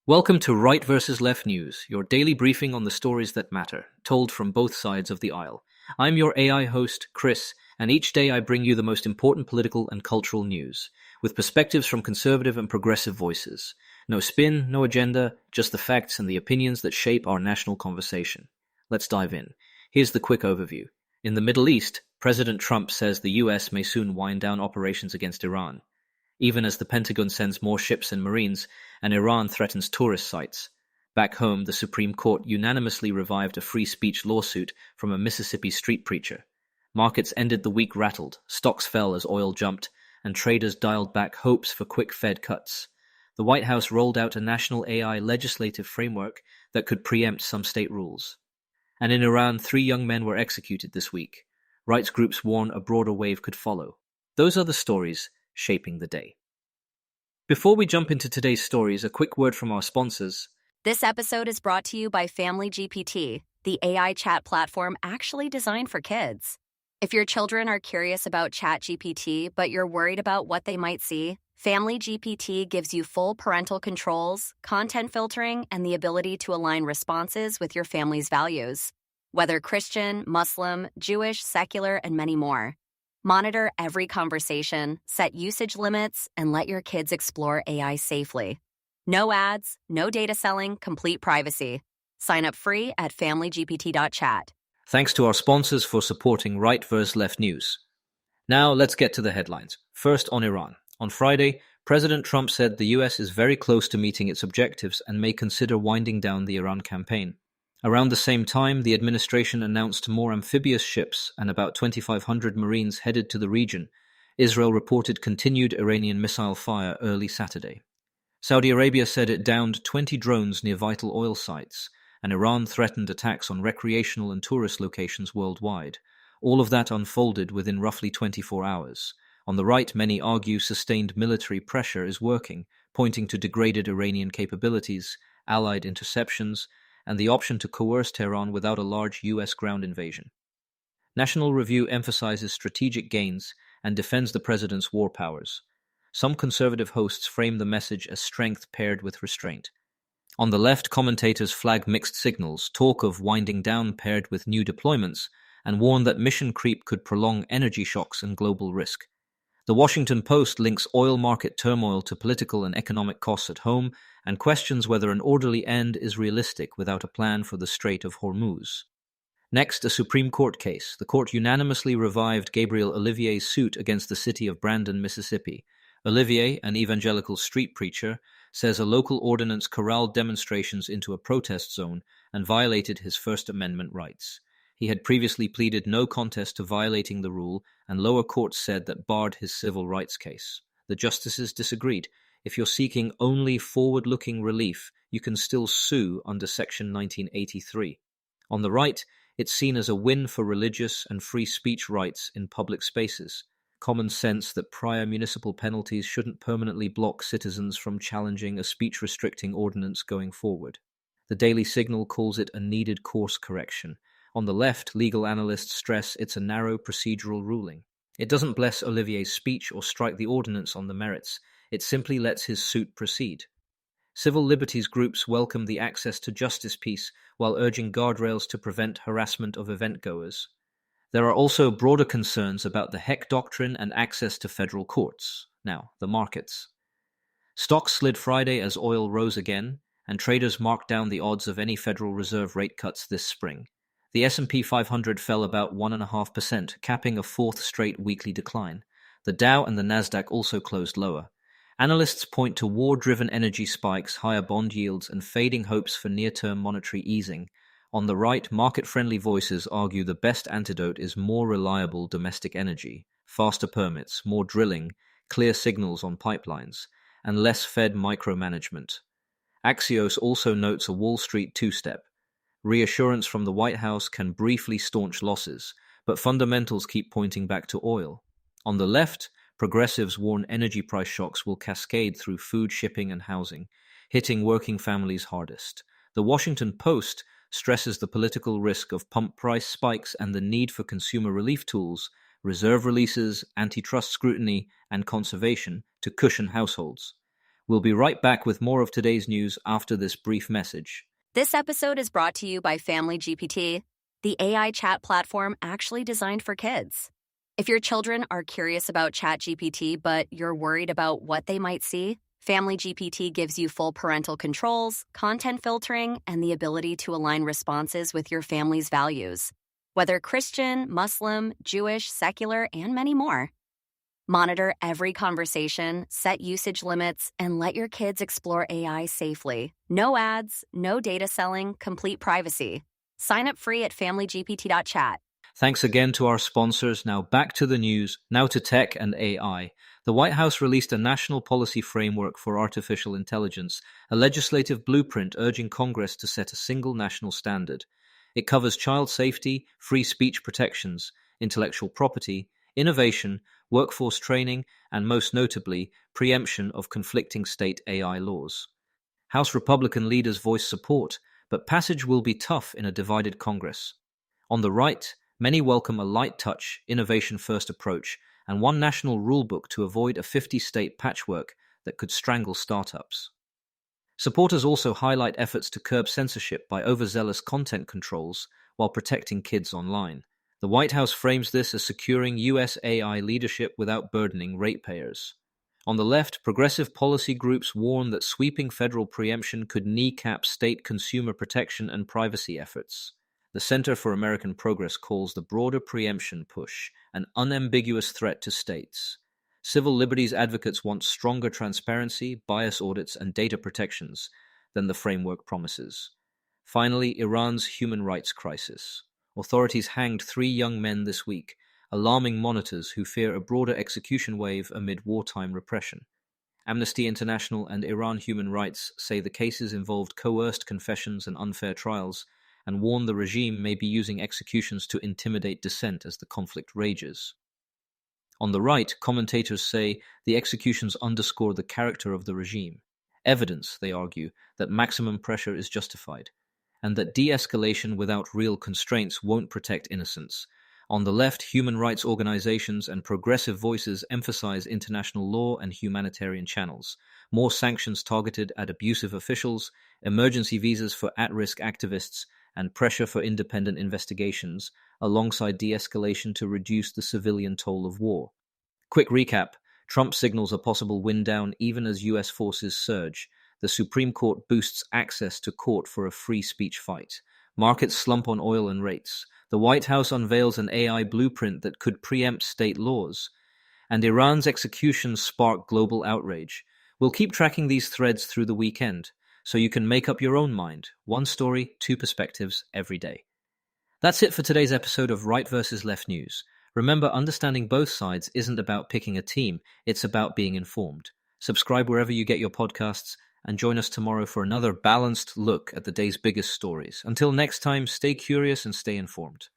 Welcome to Right versus Left News, your daily briefing on the stories that matter, told from both sides of the aisle. I'm your AI host, Chris, and each day I bring you the most important political and cultural news, with perspectives from conservative and progressive voices. No spin, no agenda, just the facts and the opinions that shape our national conversation. Let's dive in. Here's the quick overview. In the Middle East, President Trump says the US may soon wind down operations against Iran, even as the Pentagon sends more ships and Marines, and Iran threatens tourist sites. Back home, the Supreme Court unanimously revived a free speech lawsuit from a Mississippi street preacher. Markets ended the week rattled, stocks fell as oil jumped, and traders dialed back hopes for quick Fed cuts. The White House rolled out a national AI legislative framework that could preempt some state rules. And in Iran, 3 young men were executed this week. Rights groups warn a broader wave could follow. Those are the stories shaping the day. Before we jump into today's stories, a quick word from our sponsors. This episode is brought to you by Family GPT, the AI chat platform actually designed for kids. If your children are curious about ChatGPT, but you're worried about what they might see, Family GPT gives you full parental controls, content filtering, and the ability to align responses with your family's values. Whether Christian, Muslim, Jewish, secular, and many more. Monitor every conversation, set usage limits, and let your kids explore AI safely. No ads, no data selling, complete privacy. Sign up free at familygpt.chat. Thanks to our sponsors for supporting Right vs. Left News. Now let's get to the headlines. First, on Iran. On Friday, President Trump said the US is very close to meeting its objectives and may consider winding down the Iran campaign. Around the same time, the administration announced more amphibious ships and about 2,500 Marines headed to the region. Israel reported continued Iranian missile fire early Saturday. Saudi Arabia said it downed 20 drones near vital oil sites, and Iran threatened attacks on recreational and tourist locations worldwide. All of that unfolded within roughly 24 hours. On the right, many argue sustained military pressure is working, pointing to degraded Iranian capabilities, allied interceptions, and the option to coerce Tehran without a large U.S. ground invasion. National Review emphasizes strategic gains and defends the president's war powers. Some conservative hosts frame the message as strength paired with restraint. On the left, commentators flag mixed signals, talk of winding down paired with new deployments, and warn that mission creep could prolong energy shocks and global risk. The Washington Post links oil market turmoil to political and economic costs at home and questions whether an orderly end is realistic without a plan for the Strait of Hormuz. Next, a Supreme Court case. The court unanimously revived Gabriel Olivier's suit against the city of Brandon, Mississippi. Olivier, an evangelical street preacher, says a local ordinance corralled demonstrations into a protest zone and violated his First Amendment rights. He had previously pleaded no contest to violating the rule, and lower courts said that barred his civil rights case. The justices disagreed. If you're seeking only forward-looking relief, you can still sue under Section 1983. On the right, it's seen as a win for religious and free speech rights in public spaces. Common sense that prior municipal penalties shouldn't permanently block citizens from challenging a speech-restricting ordinance going forward. The Daily Signal calls it a needed course correction. On the left, legal analysts stress it's a narrow procedural ruling. It doesn't bless Olivier's speech or strike the ordinance on the merits. It simply lets his suit proceed. Civil liberties groups welcome the access to justice piece while urging guardrails to prevent harassment of event-goers. There are also broader concerns about the Heck doctrine and access to federal courts. Now, the markets. Stocks slid Friday as oil rose again, and traders marked down the odds of any Federal Reserve rate cuts this spring. The S&P 500 fell about 1.5%, capping a fourth straight weekly decline. The Dow and the Nasdaq also closed lower. Analysts point to war-driven energy spikes, higher bond yields, and fading hopes for near-term monetary easing. On the right, market-friendly voices argue the best antidote is more reliable domestic energy, faster permits, more drilling, clear signals on pipelines, and less Fed micromanagement. Axios also notes a Wall Street two-step. Reassurance from the White House can briefly staunch losses, but fundamentals keep pointing back to oil. On the left, progressives warn energy price shocks will cascade through food, shipping, and housing, hitting working families hardest. The Washington Post stresses the political risk of pump price spikes and the need for consumer relief tools, reserve releases, antitrust scrutiny, and conservation to cushion households. We'll be right back with more of today's news after this brief message. This episode is brought to you by Family GPT, the AI chat platform actually designed for kids. If your children are curious about ChatGPT, but you're worried about what they might see, Family GPT gives you full parental controls, content filtering, and the ability to align responses with your family's values, whether Christian, Muslim, Jewish, secular, and many more. Monitor every conversation, set usage limits, and let your kids explore AI safely. No ads, no data selling, complete privacy. Sign up free at familygpt.chat. Thanks again to our sponsors. Now back to the news, now to tech and AI. The White House released a national policy framework for artificial intelligence, a legislative blueprint urging Congress to set a single national standard. It covers child safety, free speech protections, intellectual property, innovation, workforce training, and most notably, preemption of conflicting state AI laws. House Republican leaders voiced support, but passage will be tough in a divided Congress. On the right, many welcome a light-touch, innovation-first approach and one national rulebook to avoid a 50-state patchwork that could strangle startups. Supporters also highlight efforts to curb censorship by overzealous content controls while protecting kids online. The White House frames this as securing U.S. AI leadership without burdening ratepayers. On the left, progressive policy groups warn that sweeping federal preemption could kneecap state consumer protection and privacy efforts. The Center for American Progress calls the broader preemption push an unambiguous threat to states. Civil liberties advocates want stronger transparency, bias audits, and data protections than the framework promises. Finally, Iran's human rights crisis. Authorities hanged 3 young men this week, alarming monitors who fear a broader execution wave amid wartime repression. Amnesty International and Iran Human Rights say the cases involved coerced confessions and unfair trials, and warn the regime may be using executions to intimidate dissent as the conflict rages. On the right, commentators say the executions underscore the character of the regime. Evidence, they argue, that maximum pressure is justified, and that de-escalation without real constraints won't protect innocents. On the left, human rights organizations and progressive voices emphasize international law and humanitarian channels, more sanctions targeted at abusive officials, emergency visas for at-risk activists, and pressure for independent investigations, alongside de-escalation to reduce the civilian toll of war. Quick recap: Trump signals a possible wind-down even as U.S. forces surge. The Supreme Court boosts access to court for a free speech fight. Markets slump on oil and rates. The White House unveils an AI blueprint that could preempt state laws. And Iran's executions spark global outrage. We'll keep tracking these threads through the weekend, so you can make up your own mind. One story, 2 perspectives, every day. That's it for today's episode of Right versus Left News. Remember, understanding both sides isn't about picking a team, it's about being informed. Subscribe wherever you get your podcasts, and join us tomorrow for another balanced look at the day's biggest stories. Until next time, stay curious and stay informed.